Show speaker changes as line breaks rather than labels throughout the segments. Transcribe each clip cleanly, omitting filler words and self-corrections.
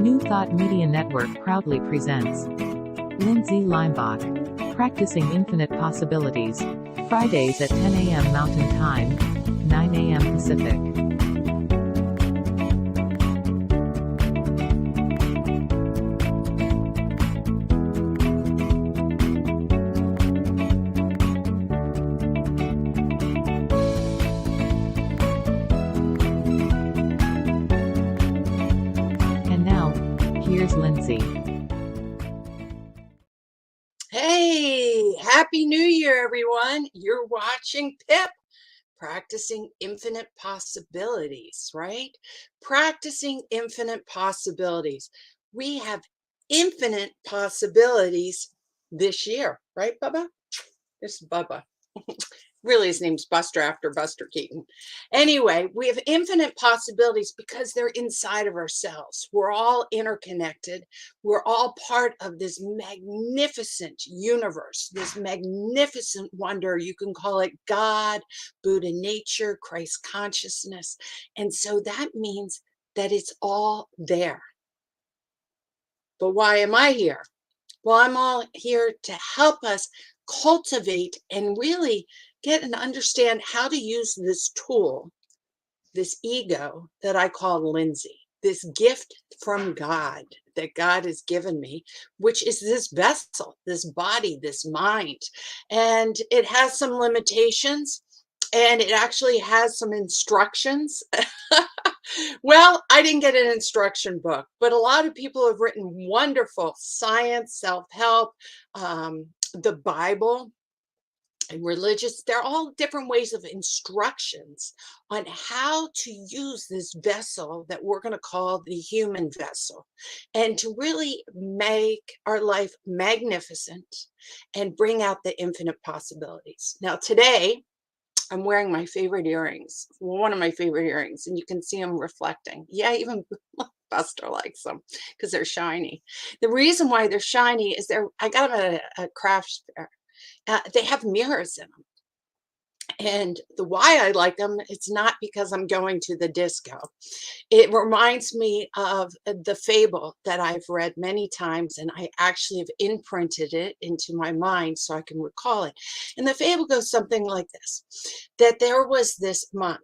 New Thought Media Network proudly presents Lindsay Leimbach, Practicing Infinite Possibilities, Fridays at 10 a.m. Mountain Time, 9 a.m. Pacific. And now, here's Lindsay.
Hey, Happy New Year, everyone. You're watching PIP, Practicing Infinite Possibilities, right? Practicing Infinite Possibilities. We have infinite possibilities this year, right, Bubba? This is Bubba. Really, his name's Buster after Buster Keaton. Anyway, we have infinite possibilities because they're inside of ourselves. We're all interconnected. We're all part of this magnificent universe, this magnificent wonder. You can call it God, Buddha nature, Christ consciousness. And so that means that it's all there. But why am I here? Well, I'm all here to help us cultivate and really get and understand how to use this tool, this ego that I call Lindsay, this gift from God that God has given me, which is this vessel, this body, this mind. And it has some limitations and it actually has some instructions. Well, I didn't get an instruction book, but a lot of people have written wonderful science, self-help, the Bible, and religious. They're all different ways of instructions on how to use this vessel that we're going to call the human vessel, and to really make our life magnificent and bring out the infinite possibilities. Now, today, I'm wearing my favorite earrings, one of my favorite earrings, and you can see them reflecting. Yeah, even Buster likes them because they're shiny. The reason why they're shiny is I got them at a craft fair. They have mirrors in them. And the why I like them, it's not because I'm going to the disco. It reminds me of the fable that I've read many times, and I actually have imprinted it into my mind so I can recall it. And the fable goes something like this, that there was this monk,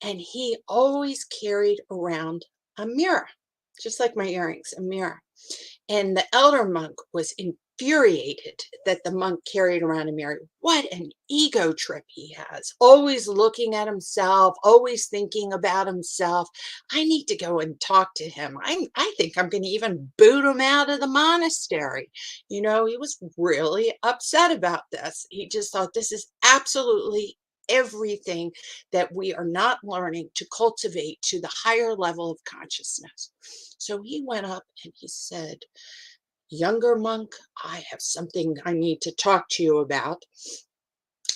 and he always carried around a mirror, just like my earrings, a mirror. And the elder monk was infuriated that the monk carried around a mirror. What an ego trip he has, always looking at himself, always thinking about himself. I need to go and talk to him. I think I'm going to even boot him out of the monastery. You know, he was really upset about this. He just thought this is absolutely everything that we are not learning to cultivate to the higher level of consciousness. So he went up and he said, "Younger monk, I have something I need to talk to you about."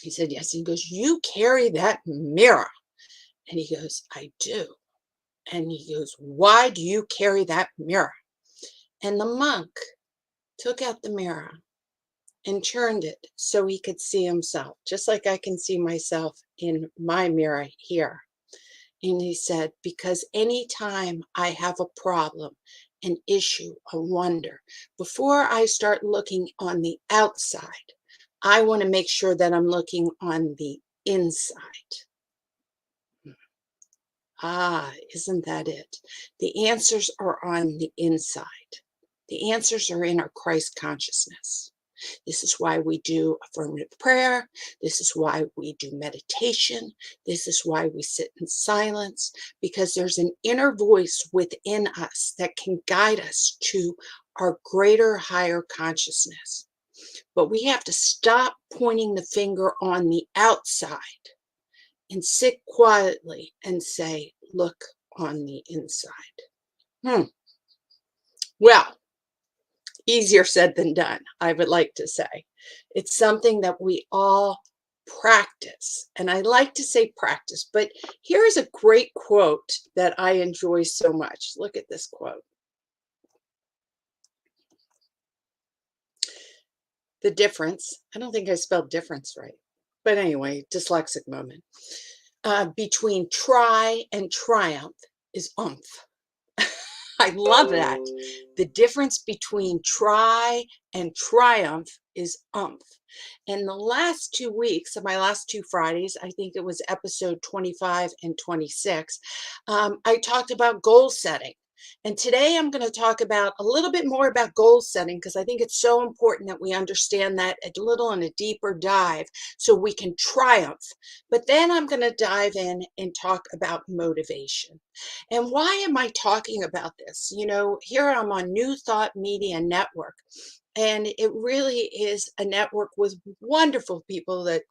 He said, "Yes." He goes, "You carry that mirror." And he goes, "I do." And he goes, "Why do you carry that mirror?" And the monk took out the mirror and turned it so he could see himself, just like I can see myself in my mirror here. And he said, because anytime I have a problem, an issue, a wonder, before I start looking on the outside, I want to make sure that I'm looking on the inside. Ah, isn't that it? The answers are on the inside. The answers are in our Christ consciousness. This is why we do affirmative prayer. This is why we do meditation. This is why we sit in silence, because there's an inner voice within us that can guide us to our greater, higher consciousness. But we have to stop pointing the finger on the outside and sit quietly and say, look on the inside. Well, easier said than done, I would like to say. It's something that we all practice. And I like to say practice, but here's a great quote that I enjoy so much. Look at this quote. The difference, I don't think I spelled difference right, but anyway, dyslexic moment, between try and triumph is oomph. I love that. The difference between try and triumph is umph. And the last 2 weeks of my last 2 Fridays, I think it was episode 25 and 26, I talked about goal setting. And today I'm going to talk about a little bit more about goal setting because I think it's so important that we understand that a little in a deeper dive so we can triumph. But then I'm going to dive in and talk about motivation. And why am I talking about this? You know, here I'm on New Thought Media Network, and it really is a network with wonderful people that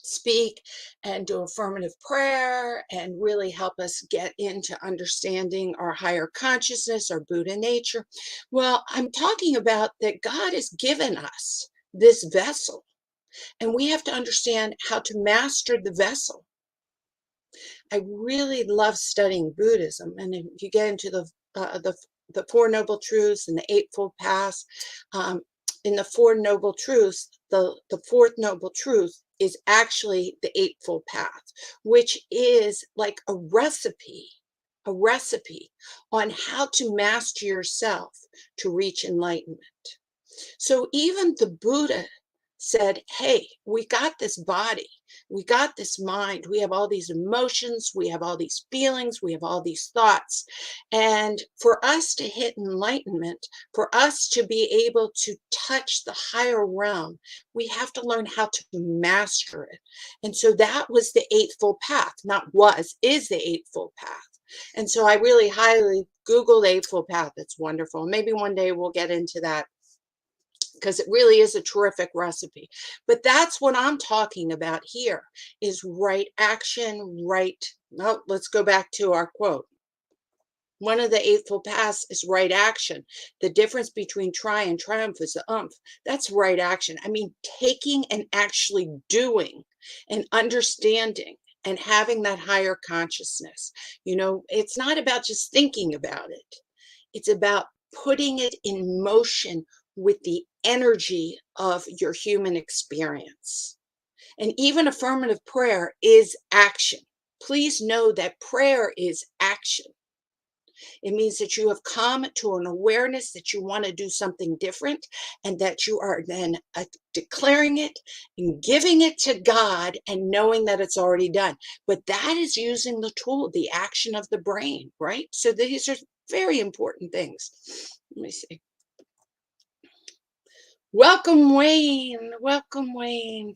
speak and do affirmative prayer and really help us get into understanding our higher consciousness, our Buddha nature. Well, I'm talking about that God has given us this vessel, and we have to understand how to master the vessel. I really love studying Buddhism, and if you get into the Four Noble Truths and the Eightfold Paths, in the Four Noble Truths, the fourth noble truth is actually the Eightfold Path, which is like a recipe on how to master yourself to reach enlightenment. So even the Buddha said, hey, we got this body, we got this mind, we have all these emotions, we have all these feelings, we have all these thoughts. And for us to hit enlightenment, for us to be able to touch the higher realm, we have to learn how to master it. And so that was the Eightfold Path, is the Eightfold Path. And so I really highly Google the Eightfold Path. It's wonderful. Maybe one day we'll get into that, because it really is a terrific recipe. But that's what I'm talking about here is right action, right. Well, let's go back to our quote. One of the Eightfold Paths is right action. The difference between try and triumph is the umph. That's right action. I mean, taking and actually doing and understanding and having that higher consciousness. You know, it's not about just thinking about it. It's about putting it in motion with the energy of your human experience. And even affirmative prayer is action. Please know that prayer is action. It means that you have come to an awareness that you want to do something different, and that you are then declaring it and giving it to God and knowing that it's already done. But that is using the tool, the action of the brain, right? So these are very important things. Let me see. Welcome, Wayne. Welcome, Wayne.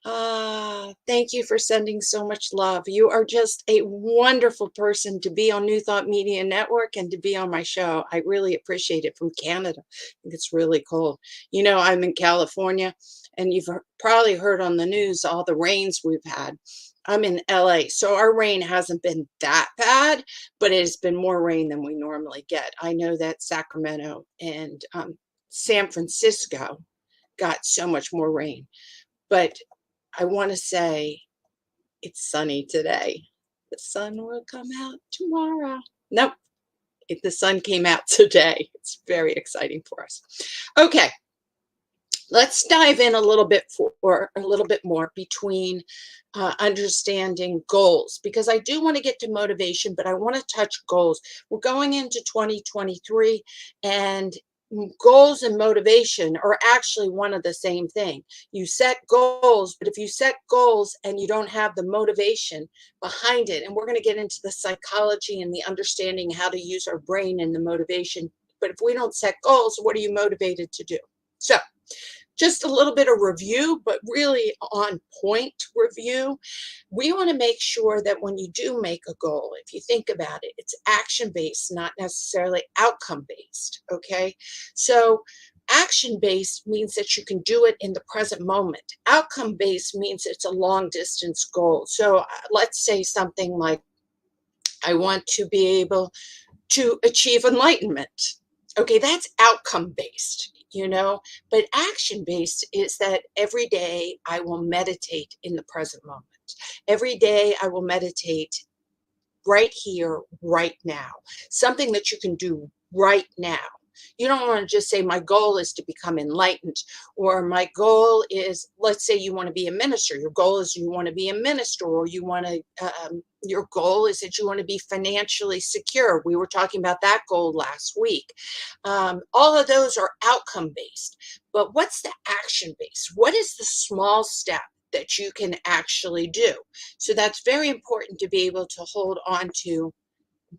Thank you for sending so much love. You are just a wonderful person to be on New Thought Media Network and to be on my show. I really appreciate it, from Canada. I think it's really cold. You know, I'm in California, and you've probably heard on the news all the rains we've had. I'm in LA, so our rain hasn't been that bad, but it has been more rain than we normally get. I know that Sacramento and San Francisco got so much more rain, but I want to say it's sunny today. The sun will come out tomorrow. Nope, the sun came out today. It's very exciting for us. Okay, let's dive in a little bit more between understanding goals, because I do want to get to motivation, but I want to touch goals. We're going into 2023, and goals and motivation are actually one of the same thing. You set goals, but if you set goals and you don't have the motivation behind it, and we're going to get into the psychology and the understanding how to use our brain and the motivation, but if we don't set goals, what are you motivated to do? So just a little bit of review, but really on point review. We want to make sure that when you do make a goal, if you think about it, it's action-based, not necessarily outcome-based, okay? So action-based means that you can do it in the present moment. Outcome-based means it's a long-distance goal. So let's say something like, I want to be able to achieve enlightenment. Okay, that's outcome-based, you know, but action-based is that every day I will meditate in the present moment. Every day I will meditate right here, right now. Something that you can do right now. You don't want to just say, my goal is to become enlightened, or my goal is, let's say you want to be a minister. Your goal is you want to be a minister, or you want to your goal is that you want to be financially secure. We were talking about that goal last week. All of those are outcome based. But what's the action based? What is the small step that you can actually do? So that's very important to be able to hold on to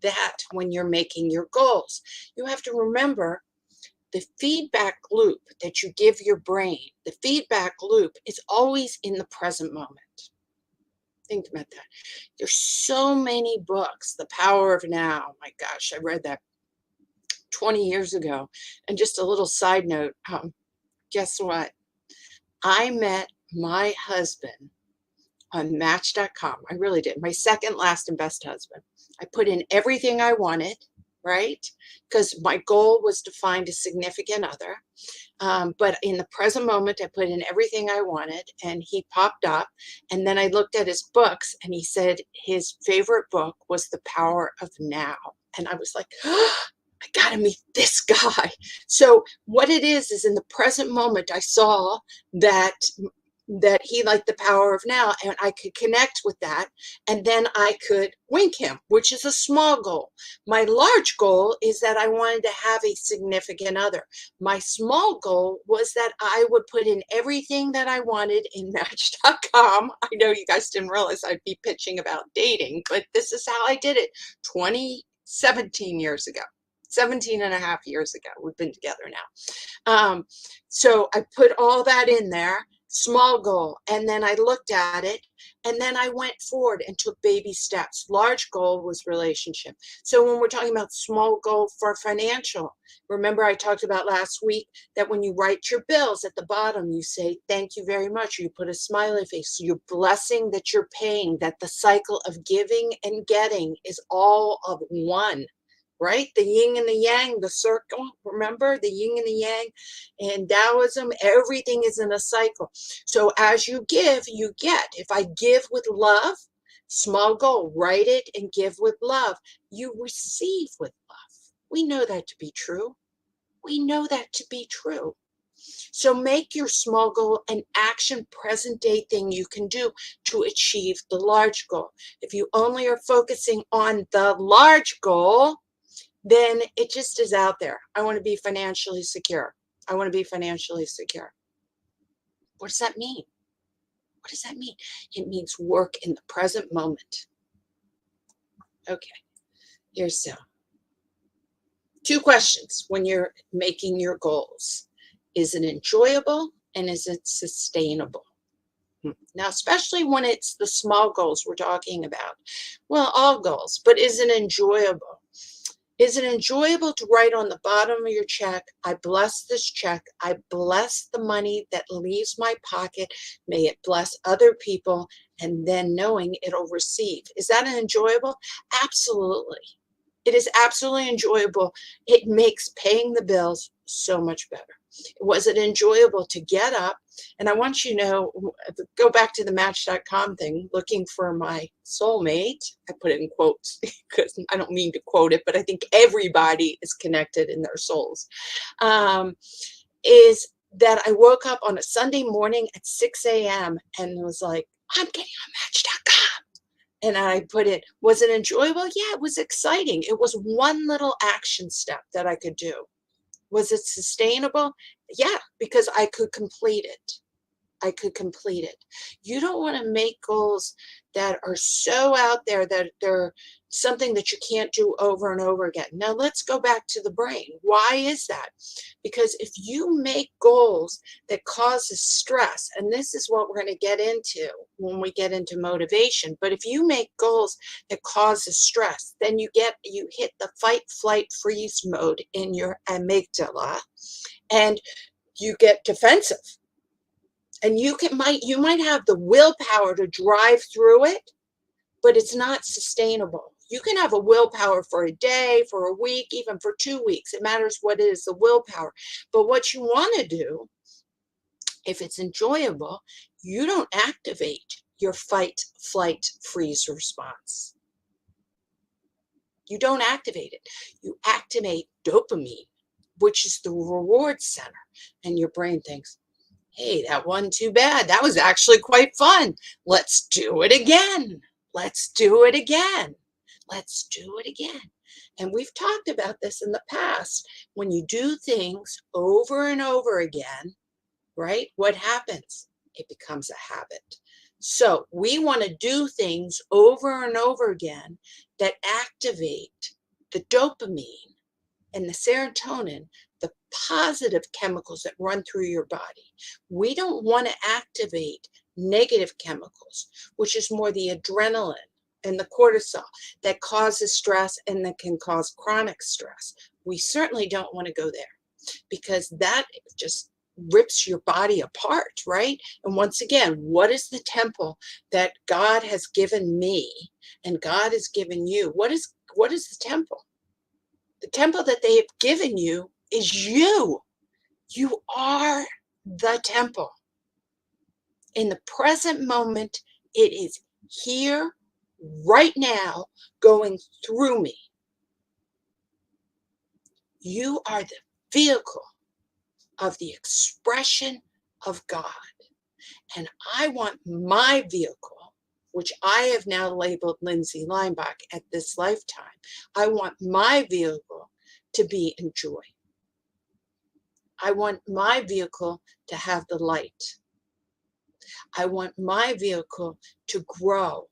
that when you're making your goals. You have to remember the feedback loop that you give your brain, the feedback loop is always in the present moment. Think about that. There's so many books. The Power of Now. My gosh, I read that 20 years ago. And just a little side note, guess what? I met my husband on Match.com. I really did. My second, last, and best husband. I put in everything I wanted, right? Because my goal was to find a significant other. But in the present moment, I put in everything I wanted, and he popped up. And then I looked at his books, and he said his favorite book was The Power of Now. And I was like, oh, I got to meet this guy. So what it is in the present moment, I saw that he liked The Power of Now, and I could connect with that, and then I could wink him, which is a small goal. My large goal is that I wanted to have a significant other. My small goal was that I would put in everything that I wanted in Match.com. I know you guys didn't realize I'd be pitching about dating, but this is how I did it 17 years ago. 17 and a half years ago. We've been together now. So I put all that in there. Small goal, and then I looked at it, and then I went forward and took baby steps. Large goal was relationship. So when we're talking about small goal for financial, remember I talked about last week that when you write your bills at the bottom, you say, thank you very much, or you put a smiley face. So you're blessing that you're paying, that the cycle of giving and getting is all of one. Right? The yin and the yang, the circle, remember the yin and the yang in Taoism, everything is in a cycle. So as you give, you get. If I give with love, small goal, write it and give with love, you receive with love. We know that to be true. We know that to be true. So make your small goal an action present day thing you can do to achieve the large goal. If you only are focusing on the large goal, then it just is out there. I want to be financially secure. I want to be financially secure. What does that mean? What does that mean? It means work in the present moment. Okay, here's some. 2 questions when you're making your goals. Is it enjoyable and is it sustainable? Now, especially when it's the small goals we're talking about. Well, all goals, but is it enjoyable? Is it enjoyable to write on the bottom of your check, I bless this check, I bless the money that leaves my pocket, may it bless other people, and then knowing it'll receive. Is that enjoyable? Absolutely. It is absolutely enjoyable. It makes paying the bills so much better. Was it enjoyable to get up? And I want you to know, go back to the Match.com thing, looking for my soulmate. I put it in quotes because I don't mean to quote it, but I think everybody is connected in their souls. Is that I woke up on a Sunday morning at 6 a.m. and was like, I'm getting on Match.com. And I put it, was it enjoyable? Yeah, it was exciting. It was one little action step that I could do. Was it sustainable? Yeah, because I could complete it. I could complete it. You don't want to make goals that are so out there that they're something that you can't do over and over again. Now let's go back to the brain. Why is that? Because if you make goals that causes stress, and this is what we're going to get into when we get into motivation, but if you make goals that causes stress, then you hit the fight, flight, freeze mode in your amygdala, and you get defensive. And you might have the willpower to drive through it, but it's not sustainable. You can have a willpower for a day, for a week, even for 2 weeks. It matters what it is, the willpower. But what you want to do, if it's enjoyable, you don't activate your fight, flight, freeze response. You don't activate it. You activate dopamine, which is the reward center. And your brain thinks, hey, that wasn't too bad. That was actually quite fun. Let's do it again. Let's do it again. Let's do it again. And we've talked about this in the past. When you do things over and over again, right? What happens? It becomes a habit. So we want to do things over and over again that activate the dopamine and the serotonin, the positive chemicals that run through your body. We don't want to activate negative chemicals, which is more the adrenaline and the cortisol that causes stress and that can cause chronic stress. We certainly don't want to go there because that just rips your body apart, right? And once again, what is the temple that God has given me and God has given you? What is the temple? The temple that they have given you is you. You are the temple. In the present moment, it is here, right now, going through me. You are the vehicle of the expression of God. And I want my vehicle, which I have now labeled Lindsay Limbach at this lifetime, I want my vehicle to be in joy. I want my vehicle to have the light. I want my vehicle to grow,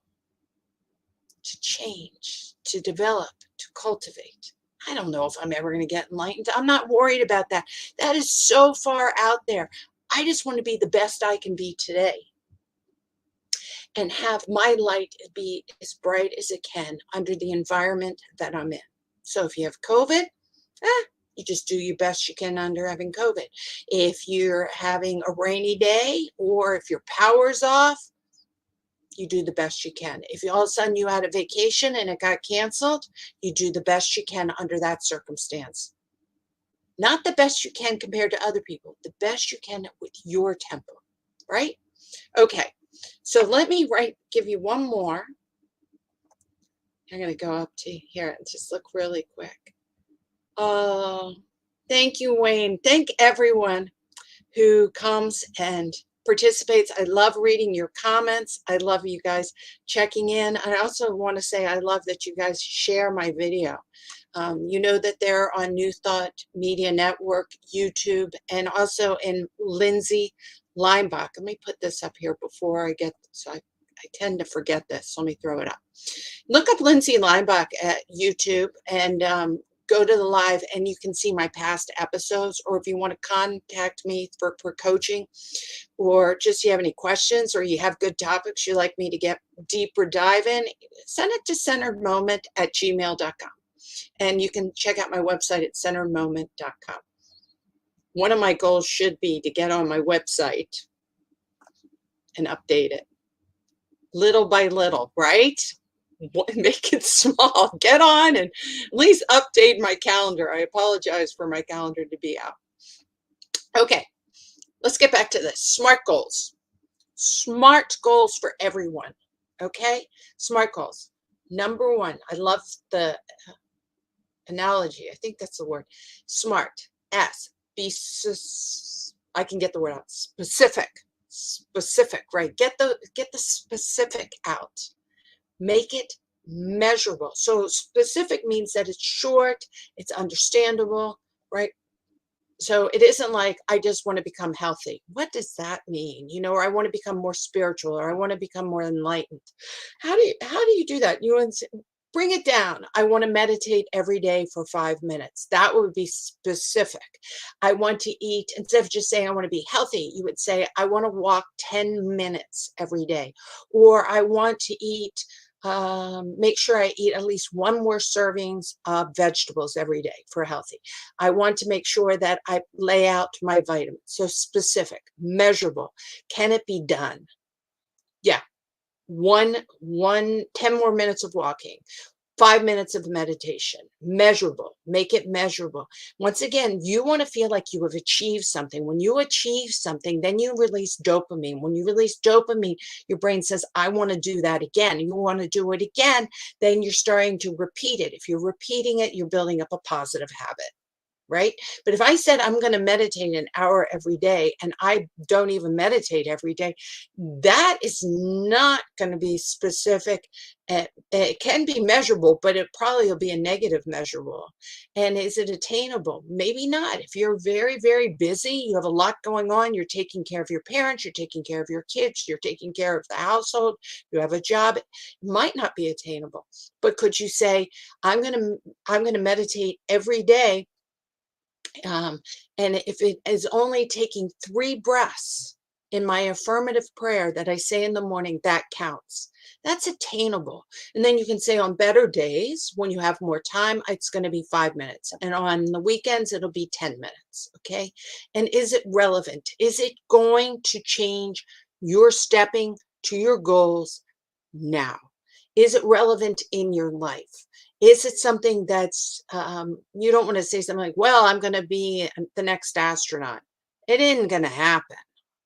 to change, to develop, to cultivate. I don't know if I'm ever going to get enlightened. I'm not worried about that. That is so far out there. I just want to be the best I can be today and have my light be as bright as it can under the environment that I'm in. So if you have COVID, you just do your best you can under having COVID. If you're having a rainy day or if your power's off, you do the best you can. If all of a sudden you had a vacation and it got canceled, you do the best you can under that circumstance. Not the best you can compared to other people, the best you can with your tempo, right? Okay, so let me give you one more. I'm going to go up to here and just look really quick. Thank you, Wayne. Thank everyone who comes and participates. I love reading your comments. I love you guys checking in. I also want to say I love that you guys share my video. You know that they're on New Thought Media Network, YouTube, and also in Lindsay Limbach. Let me put this up here before I get, so I tend to forget this. Let me throw it up. Look up Lindsay Limbach at YouTube and go to the live and you can see my past episodes, or if you want to contact me for coaching, or just you have any questions or you have good topics you'd like me to get deeper dive in, send it to centeredmoment@gmail.com. And you can check out my website at centeredmoment.com. One of my goals should be to get on my website and update it little by little, right? Make it small. Get on and at least update my calendar. I apologize for my calendar to be out. Okay, let's get back to this. SMART goals. SMART goals for everyone. Okay, SMART goals. Number one, I love the analogy. I think that's the word. SMART. S. Be. I can get the word out. Specific. Specific. Right. Get the specific out. Make it measurable. So specific means that it's short, it's understandable, right? So it isn't like I just want to become healthy. What does that mean? You know, or I want to become more spiritual, or I want to become more enlightened. How do you do that? You bring it down. I want to meditate every day for 5 minutes. That would be specific. I want to eat, instead of just saying I want to be healthy, you would say I want to walk 10 minutes every day, or I want to eat, make sure I eat at least 1 more servings of vegetables every day for healthy. I want to make sure that I lay out my vitamins. So specific, measurable. Can it be done? Yeah. 10 more minutes of walking, 5 minutes of meditation, measurable, make it measurable. Once again, you want to feel like you have achieved something. When you achieve something, then you release dopamine. When you release dopamine, your brain says, I want to do that again. You want to do it again, then you're starting to repeat it. If you're repeating it, you're building up a positive habit, right? But if I said I'm going to meditate an hour every day and I don't even meditate every day, that is not going to be specific. It can be measurable, but it probably will be a negative measurable. And is it attainable? Maybe not. If you're very, very busy, you have a lot going on, you're taking care of your parents, you're taking care of your kids, you're taking care of the household, you have a job, it might not be attainable. But could you say, I'm going to meditate every day, um, and if it is only taking 3 breaths in my affirmative prayer that I say in the morning, that counts. That's attainable. And then you can say on better days, when you have more time, it's going to be 5 minutes. And on the weekends, it'll be 10 minutes. Okay. And is it relevant? Is it going to change your stepping to your goals now? Is it relevant in your life? Is it something that's, you don't want to say something like, well, I'm going to be the next astronaut. It isn't going to happen.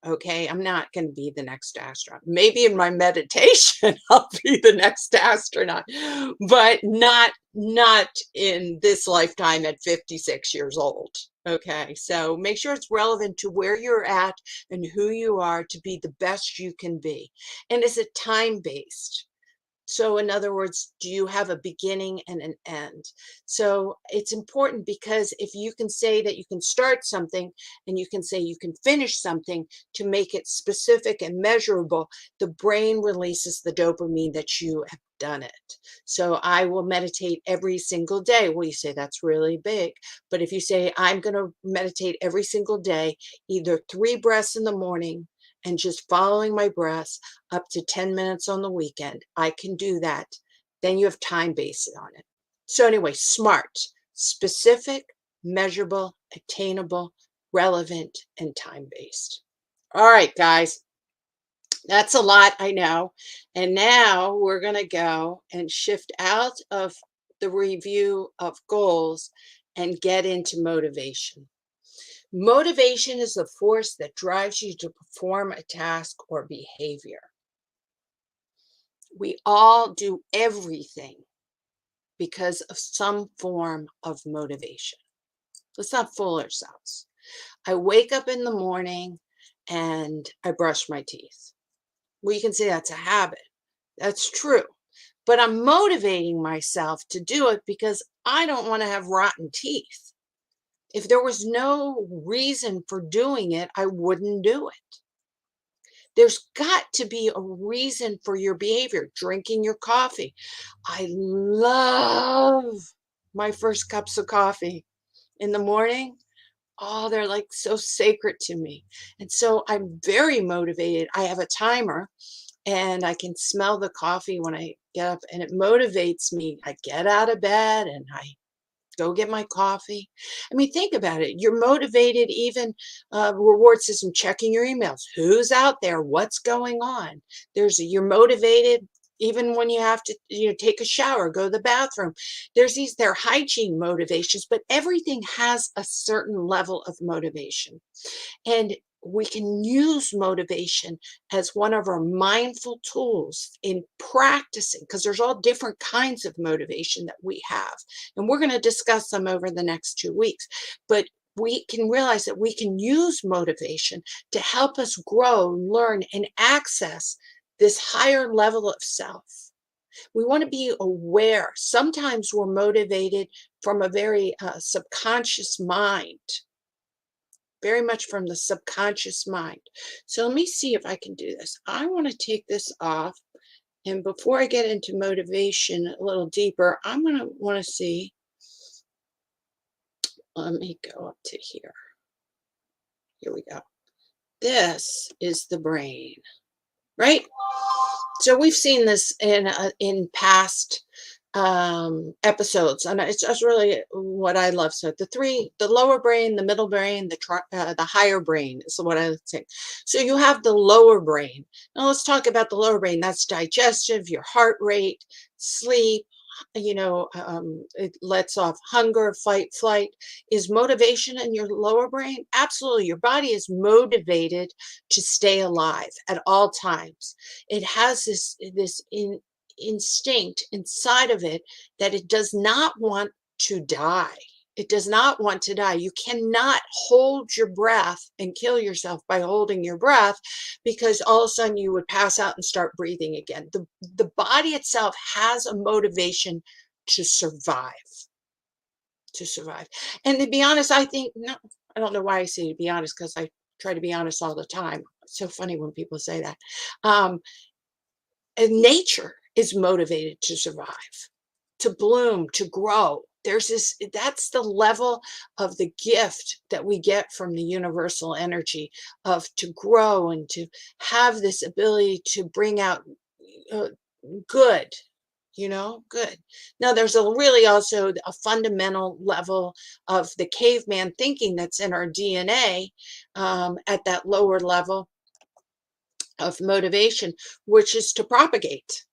Okay. I'm not going to be the next astronaut. Maybe in my meditation, I'll be the next astronaut, but not in this lifetime at 56 years old. Okay. So make sure it's relevant to where you're at and who you are to be the best you can be. And is it time-based? So in other words, do you have a beginning and an end? So it's important because if you can say that you can start something and you can say you can finish something to make it specific and measurable, the brain releases the dopamine that you have done it. So I will meditate every single day. Well, you say that's really big. But if you say I'm going to meditate every single day, either 3 breaths in the morning, and just following my breaths up to 10 minutes on the weekend, I can do that. Then you have time based on it. So anyway, SMART, specific, measurable, attainable, relevant, and time-based. All right, guys, that's a lot, I know. And now we're going to go and shift out of the review of goals and get into motivation. Motivation is the force that drives you to perform a task or behavior. We all do everything because of some form of motivation. Let's not fool ourselves. I wake up in the morning and I brush my teeth. Well, you can say that's a habit. That's true. But I'm motivating myself to do it because I don't want to have rotten teeth. If there was no reason for doing it, I wouldn't do it. There's got to be a reason for your behavior. Drinking your coffee. I love my first cups of coffee in the morning. Oh, they're like so sacred to me. And so I'm very motivated. I have a timer and I can smell the coffee when I get up and it motivates me. I get out of bed and I go get my coffee. I mean, think about it. You're motivated, even reward system, checking your emails. Who's out there? What's going on? You're motivated even when you have to, take a shower, go to the bathroom. There are hygiene motivations, but everything has a certain level of motivation. And we can use motivation as one of our mindful tools in practicing, because there's all different kinds of motivation that we have. And we're going to discuss them over the next 2 weeks. But we can realize that we can use motivation to help us grow, learn, and access this higher level of self. We want to be aware. Sometimes we're motivated from a very subconscious mind. Very much from the subconscious mind. So let me see if I can do this. I want to take this off. And before I get into motivation a little deeper, I'm going to want to see. Let me go up to here. Here we go. This is the brain, right? So we've seen this in past episodes, and it's just really what I love. So the lower brain, the middle brain, the higher brain is what I think. So you have the lower brain. Now let's talk about the lower brain. That's digestive, your heart rate, sleep. It lets off hunger, fight, flight. Is motivation in your lower brain? Absolutely. Your body is motivated to stay alive at all times. It has this instinct inside of it that it does not want to die. It does not want to die. You cannot hold your breath and kill yourself by holding your breath, because all of a sudden you would pass out and start breathing again. The body itself has a motivation to survive, to survive. And to be honest, I think, no, I don't know why I say to be honest, because I try to be honest all the time. It's so funny when people say that. Um, and nature is motivated to survive, to bloom, to grow. There's this, that's the level of the gift that we get from the universal energy of to grow and to have this ability to bring out uh, good, good. Now, there's a really also a fundamental level of the caveman thinking that's in our DNA, at that lower level of motivation, which is to propagate,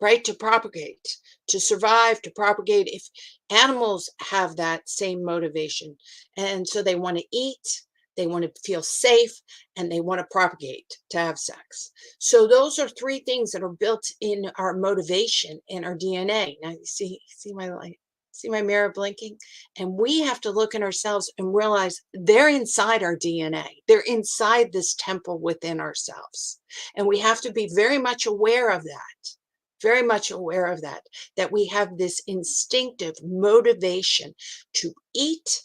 right? To propagate, to survive, to propagate. If animals have that same motivation, and so they want to eat, they want to feel safe, and they want to propagate, to have sex. So those are three things that are built in our motivation in our DNA. Now you see my light. See my mirror blinking? And we have to look in ourselves and realize they're inside our DNA. They're inside this temple within ourselves. And we have to be very much aware of that, very much aware of that, that we have this instinctive motivation to eat,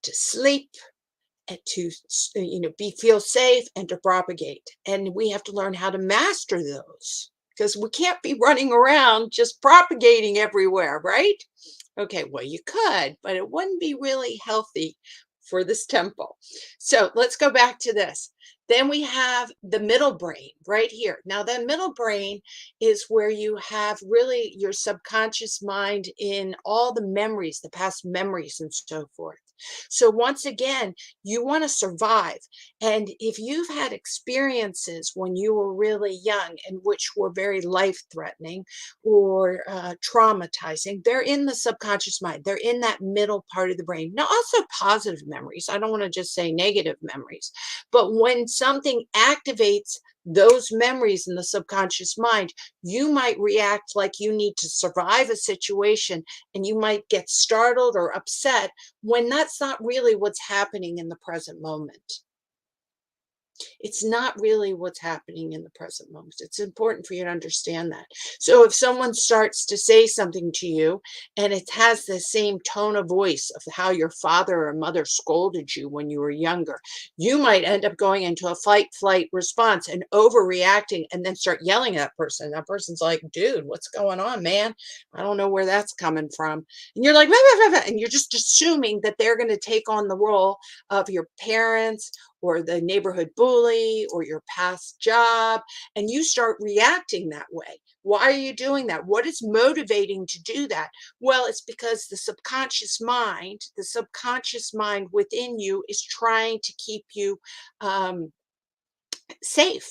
to sleep, and to feel safe and to propagate. And we have to learn how to master those, because we can't be running around just propagating everywhere, right? Okay, well, you could, but it wouldn't be really healthy for this temple. So let's go back to this. Then we have the middle brain right here. Now, the middle brain is where you have really your subconscious mind in all the memories, the past memories, and so forth. So once again, you want to survive. And if you've had experiences when you were really young and which were very life-threatening or traumatizing, they're in the subconscious mind. They're in that middle part of the brain. Now, also positive memories. I don't want to just say negative memories. But when something activates those memories in the subconscious mind, you might react like you need to survive a situation, and you might get startled or upset when that's not really what's happening in the present moment. It's not really what's happening in the present moment. It's important for you to understand that. So if someone starts to say something to you and it has the same tone of voice of how your father or mother scolded you when you were younger, you might end up going into a fight flight response and overreacting, and then start yelling at that person. That person's like, dude, what's going on, man? I don't know where that's coming from. And you're like, "Blah, blah, blah, blah," and you're just assuming that they're going to take on the role of your parents or the neighborhood bully or your past job, and you start reacting that way. Why are you doing that? What is motivating to do that? Well, it's because the subconscious mind within you is trying to keep you um, safe.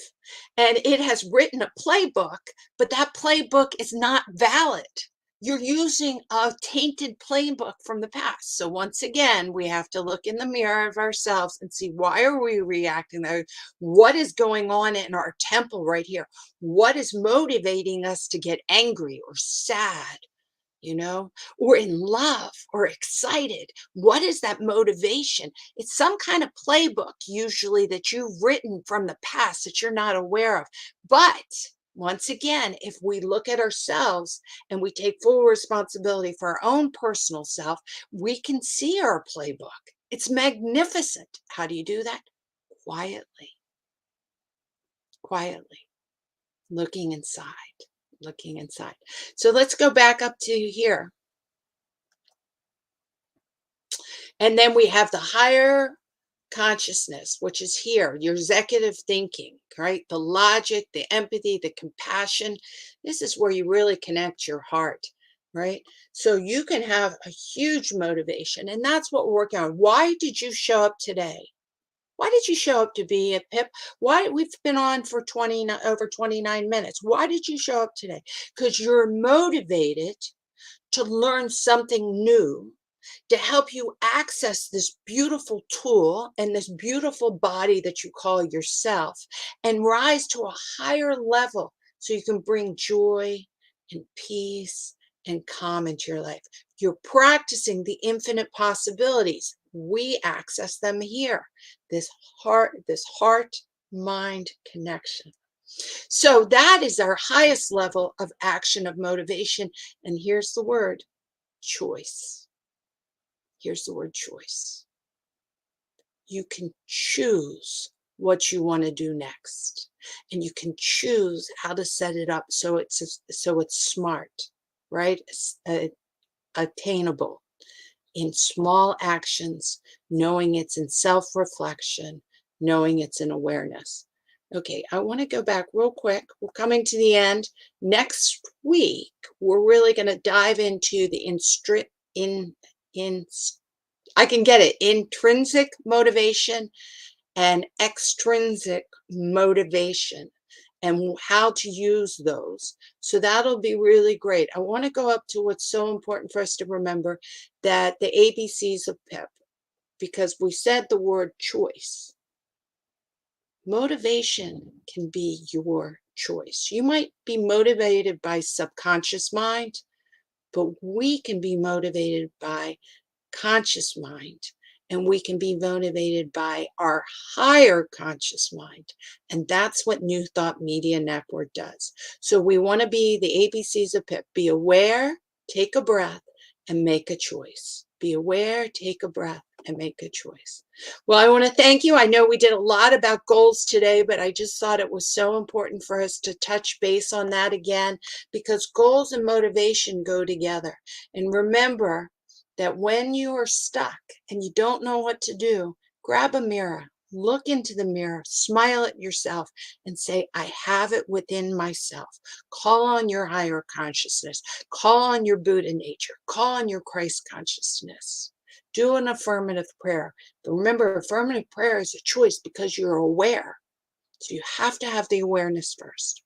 And it has written a playbook, but that playbook is not valid. You're using a tainted playbook from the past. So once again, we have to look in the mirror of ourselves and see, why are we reacting there? What is going on in our temple right here? What is motivating us to get angry or sad? Or in love or excited. What is that motivation? It's some kind of playbook, usually, that you've written from the past that you're not aware of. But once again, if we look at ourselves and we take full responsibility for our own personal self, we can see our playbook. It's magnificent. How do you do that? Quietly, quietly, looking inside, looking inside. So let's go back up to here. And then we have the higher consciousness, which is here, your executive thinking, right? The logic, the empathy, the compassion. This is where you really connect your heart, right? So you can have a huge motivation. And that's what we're working on. Why did you show up today? Why did you show up to be at PIP? Why we've been on for over 29 minutes. Why did you show up today? Because you're motivated to learn something new, to help you access this beautiful tool and this beautiful body that you call yourself, and rise to a higher level so you can bring joy and peace and calm into your life. You're practicing the infinite possibilities. We access them here. This heart-mind connection. So that is our highest level of action of motivation. And here's the word, choice. Here's the word choice. You can choose what you want to do next. And you can choose how to set it up so it's smart, right? Attainable in small actions, knowing it's in self-reflection, knowing it's in awareness. Okay, I want to go back real quick. We're coming to the end. Next week, we're really going to dive into the intrinsic motivation and extrinsic motivation and how to use those. So that'll be really great. I want to go up to what's so important for us to remember, that the ABCs of PIP, because we said the word choice. Motivation can be your choice. You might be motivated by subconscious mind, but we can be motivated by conscious mind, and we can be motivated by our higher conscious mind. And that's what New Thought Media Network does. So we want to be the ABCs of PIP. Be aware, take a breath, and make a choice. Be aware, take a breath, and make a choice. Well, I want to thank you. I know we did a lot about goals today, but I just thought it was so important for us to touch base on that again, because goals and motivation go together. And remember that when you are stuck and you don't know what to do, grab a mirror, look into the mirror, smile at yourself, and say, I have it within myself. Call on your higher consciousness. Call on your Buddha nature. Call on your Christ consciousness. Do an affirmative prayer. But remember, affirmative prayer is a choice because you're aware. So you have to have the awareness first.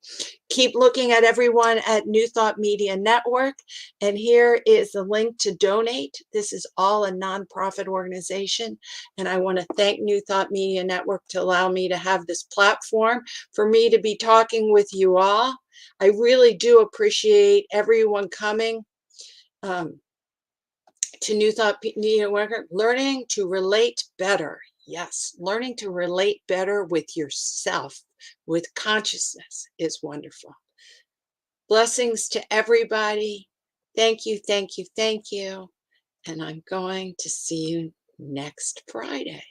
Keep looking at everyone at New Thought Media Network. And here is the link to donate. This is all a nonprofit organization. And I want to thank New Thought Media Network to allow me to have this platform for me to be talking with you all. I really do appreciate everyone coming to New Thought Media Network, learning to relate better. Yes, learning to relate better with yourself, with consciousness is wonderful. Blessings to everybody. Thank you, thank you, thank you. And I'm going to see you next Friday.